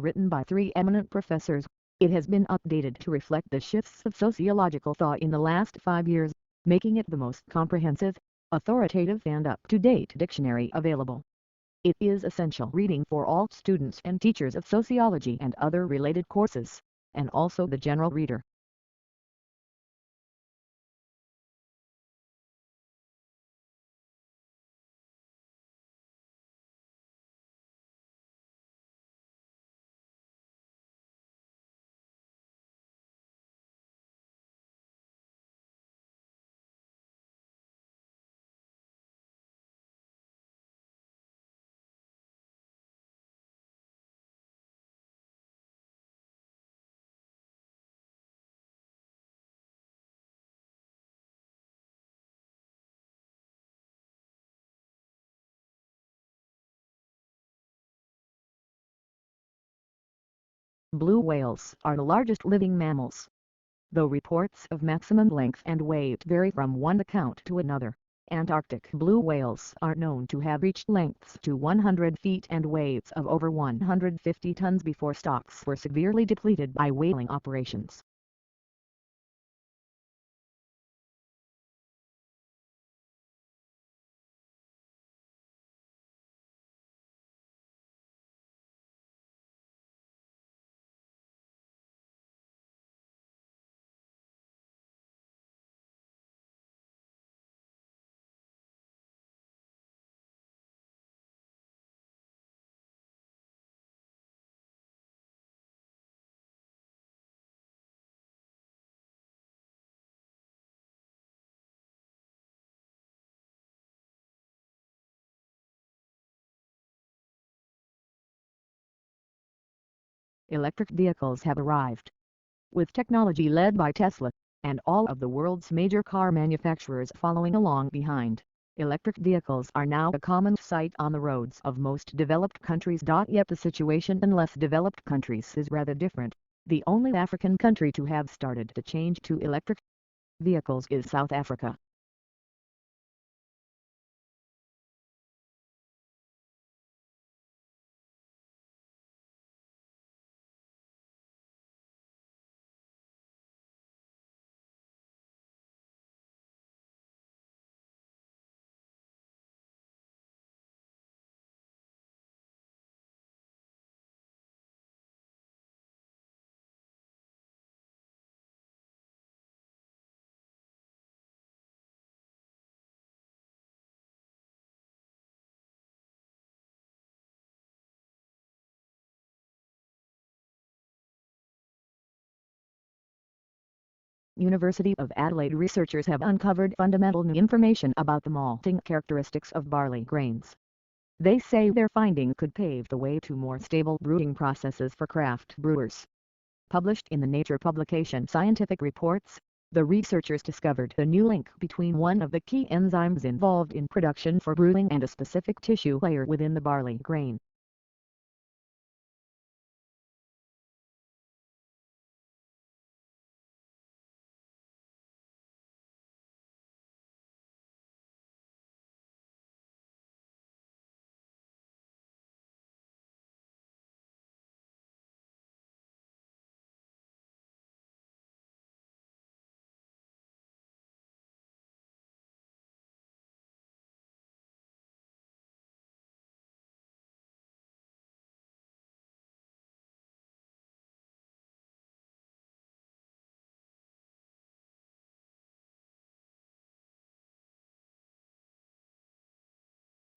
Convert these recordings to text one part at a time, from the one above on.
Written by three eminent professors, it has been updated to reflect the shifts of sociological thought in the last 5 years, making it the most comprehensive, authoritative and up-to-date dictionary available. It is essential reading for all students and teachers of sociology and other related courses, and also the general reader. Blue whales are the largest living mammals. Though reports of maximum length and weight vary from one account to another, Antarctic blue whales are known to have reached lengths to 100 feet and weights of over 150 tons before stocks were severely depleted by whaling operations. Electric vehicles have arrived. With technology led by Tesla, and all of the world's major car manufacturers following along behind, electric vehicles are now a common sight on the roads of most developed countries. Yet the situation in less developed countries is rather different. The only African country to have started to change to electric vehicles is South Africa. University of Adelaide researchers have uncovered fundamental new information about the malting characteristics of barley grains. They say their finding could pave the way to more stable brewing processes for craft brewers. Published in the Nature publication Scientific Reports, the researchers discovered a new link between one of the key enzymes involved in production for brewing and a specific tissue layer within the barley grain.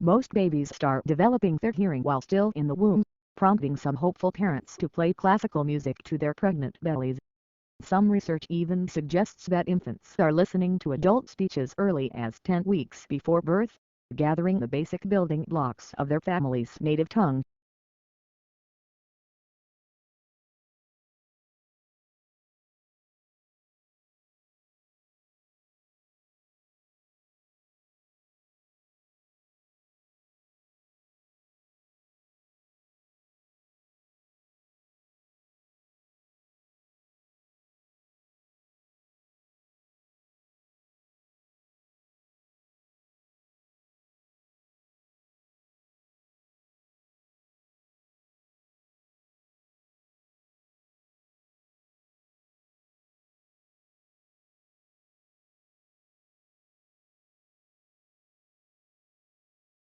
Most babies start developing their hearing while still in the womb, prompting some hopeful parents to play classical music to their pregnant bellies. Some research even suggests that infants are listening to adult speech as early as 10 weeks before birth, gathering the basic building blocks of their family's native tongue.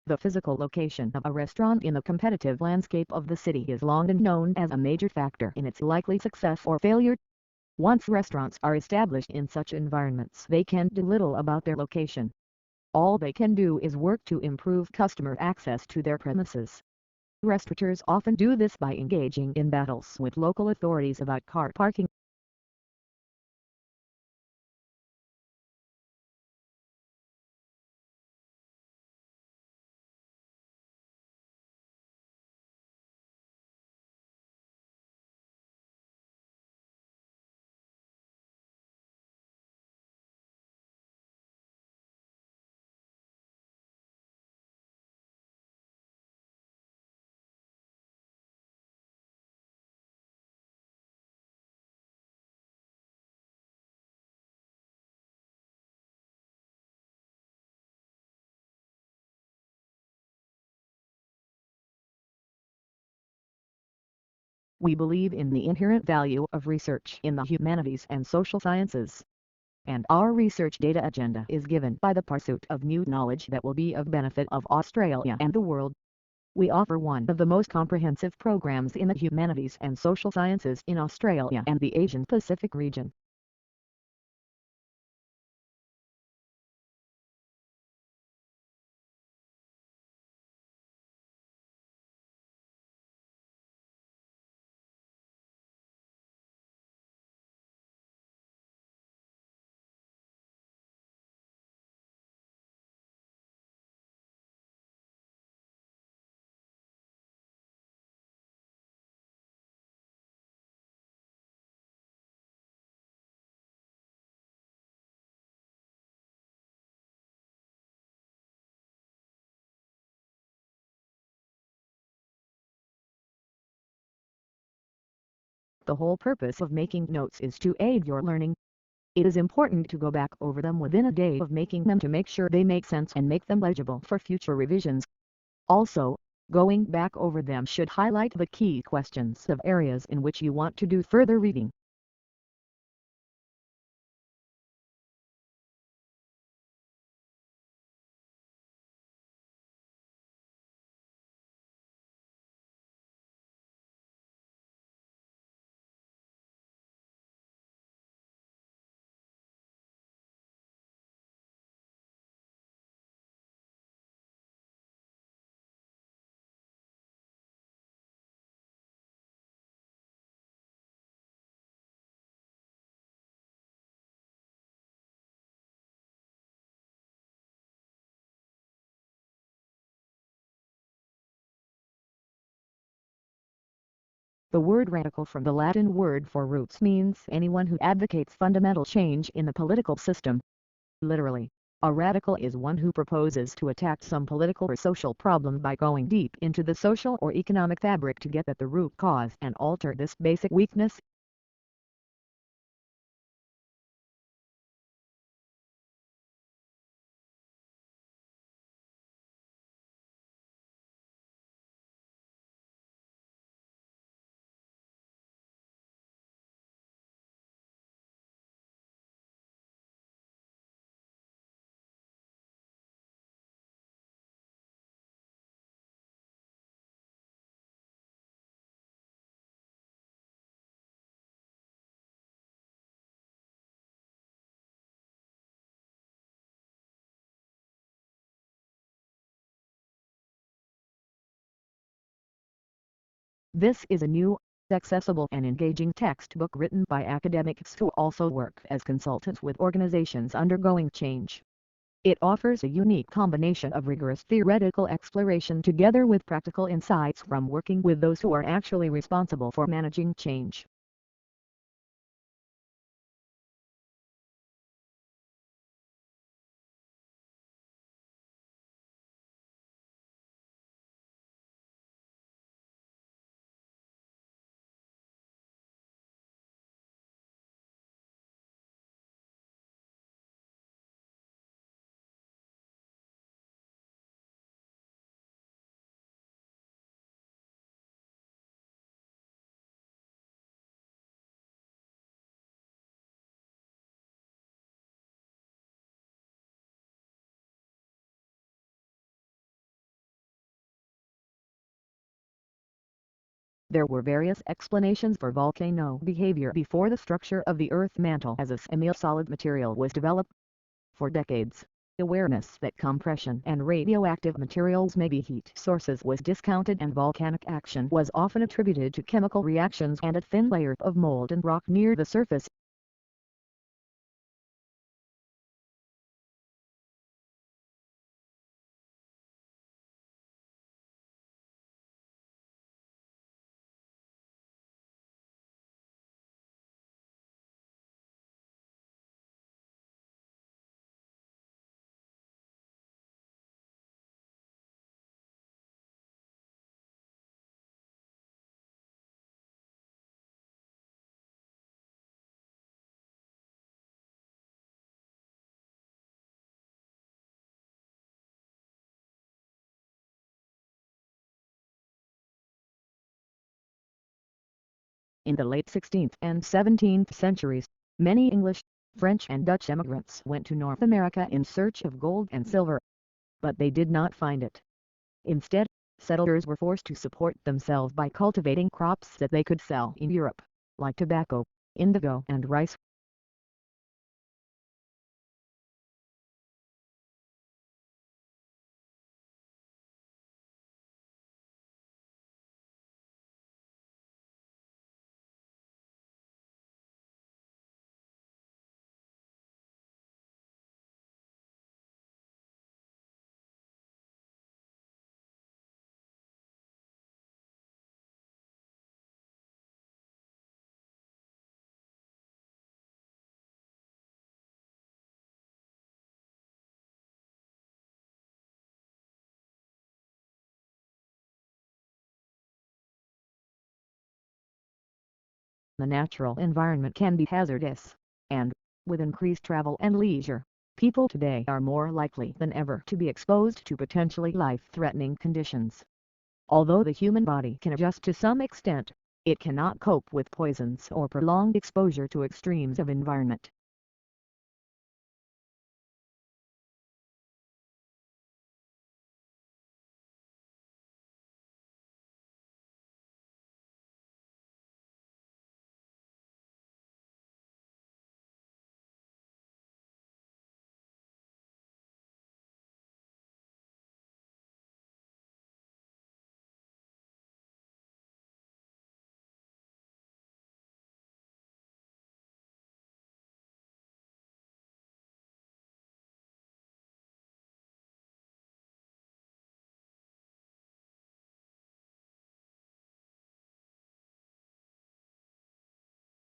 The physical location of a restaurant in the competitive landscape of the city is long been known as a major factor in its likely success or failure. Once restaurants are established in such environments, they can do little about their location. All they can do is work to improve customer access to their premises. Restaurateurs often do this by engaging in battles with local authorities about car parking. We believe in the inherent value of research in the humanities and social sciences, and our research data agenda is given by the pursuit of new knowledge that will be of benefit of Australia and the world. We offer one of the most comprehensive programs in the humanities and social sciences in Australia and the Asian Pacific region. The whole purpose of making notes is to aid your learning. It is important to go back over them within a day of making them to make sure they make sense and make them legible for future revisions. Also, going back over them should highlight the key questions of areas in which you want to do further reading. The word radical from the Latin word for roots means anyone who advocates fundamental change in the political system. Literally, a radical is one who proposes to attack some political or social problem by going deep into the social or economic fabric to get at the root cause and alter this basic weakness. This is a new, accessible and engaging textbook written by academics who also work as consultants with organizations undergoing change. It offers a unique combination of rigorous theoretical exploration together with practical insights from working with those who are actually responsible for managing change. There were various explanations for volcano behavior before the structure of the Earth mantle as a semi-solid material was developed. For decades, awareness that compression and radioactive materials may be heat sources was discounted, and volcanic action was often attributed to chemical reactions and a thin layer of molten rock near the surface. In the late 16th and 17th centuries, many English, French and Dutch emigrants went to North America in search of gold and silver. But they did not find it. Instead, settlers were forced to support themselves by cultivating crops that they could sell in Europe, like tobacco, indigo and rice. The natural environment can be hazardous, and, with increased travel and leisure, people today are more likely than ever to be exposed to potentially life-threatening conditions. Although the human body can adjust to some extent, it cannot cope with poisons or prolonged exposure to extremes of environment.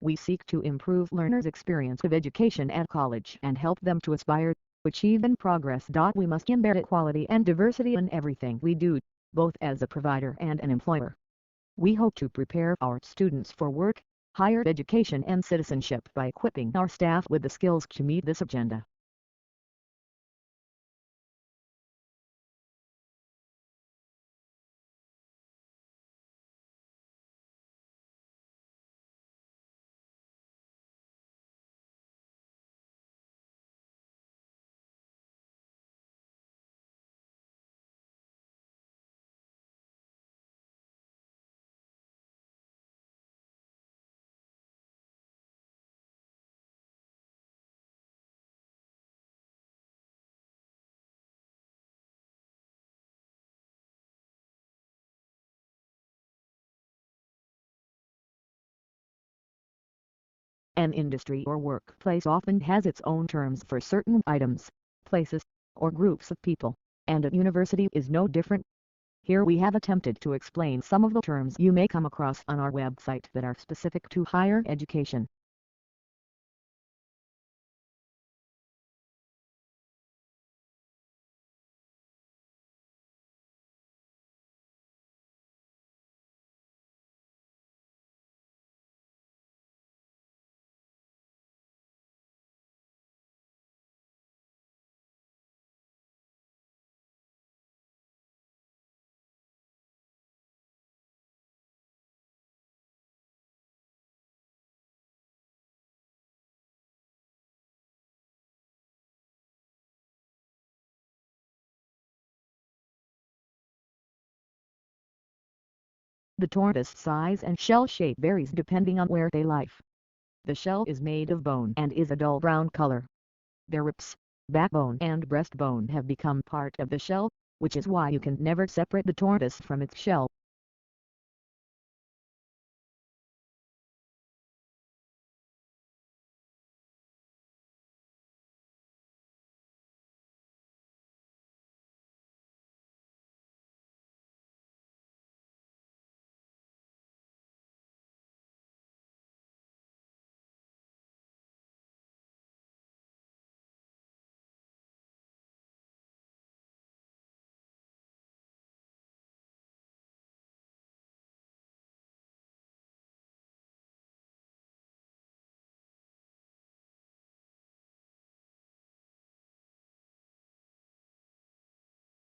We seek to improve learners' experience of education at college and help them to aspire, achieve and progress. We must embed equality and diversity in everything we do, both as a provider and an employer. We hope to prepare our students for work, higher education and citizenship by equipping our staff with the skills to meet this agenda. An industry or workplace often has its own terms for certain items, places, or groups of people, and a university is no different. Here we have attempted to explain some of the terms you may come across on our website that are specific to higher education. The tortoise size and shell shape varies depending on where they live. The shell is made of bone and is a dull brown color. Their ribs, backbone and breastbone have become part of the shell, which is why you can never separate the tortoise from its shell.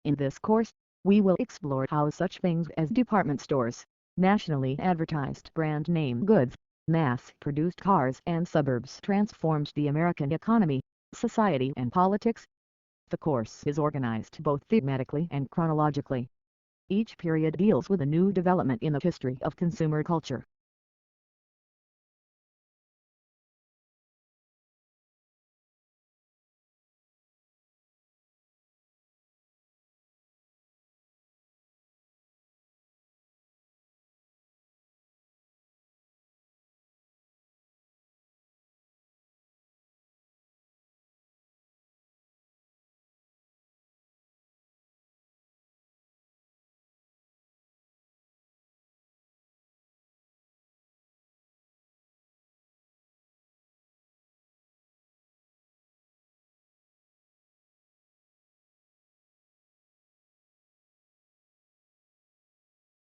In this course, we will explore how such things as department stores, nationally advertised brand name goods, mass-produced cars and suburbs transformed the American economy, society and politics. The course is organized both thematically and chronologically. Each period deals with a new development in the history of consumer culture.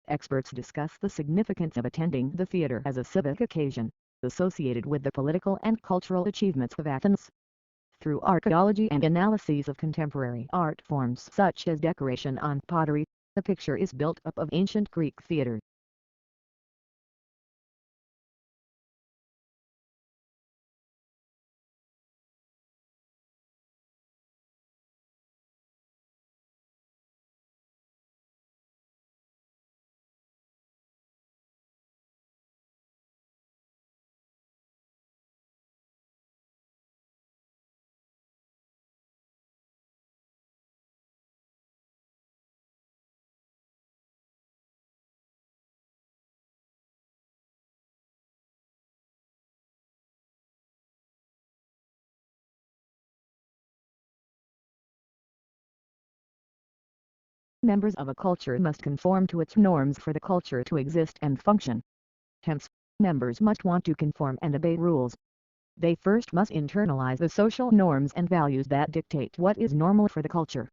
Experts discuss the significance of attending the theater as a civic occasion, associated with the political and cultural achievements of Athens. Through archaeology and analyses of contemporary art forms such as decoration on pottery, the picture is built up of ancient Greek theater. Members of a culture must conform to its norms for the culture to exist and function. Hence, members must want to conform and obey rules. They first must internalize the social norms and values that dictate what is normal for the culture.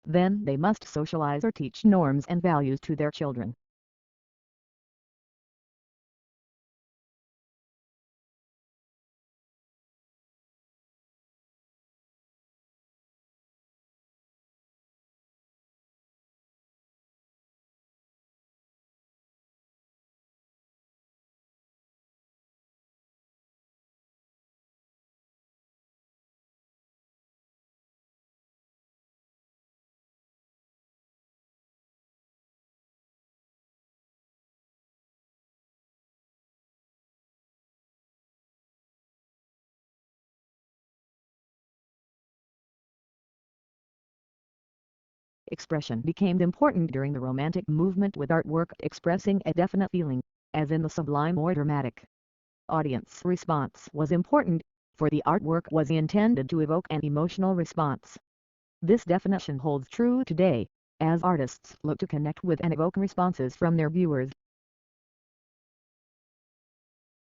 Then they must socialize or teach norms and values to their children. Expression became important during the Romantic movement, with artwork expressing a definite feeling, as in the sublime or dramatic. Audience response was important, for the artwork was intended to evoke an emotional response. This definition holds true today, as artists look to connect with and evoke responses from their viewers.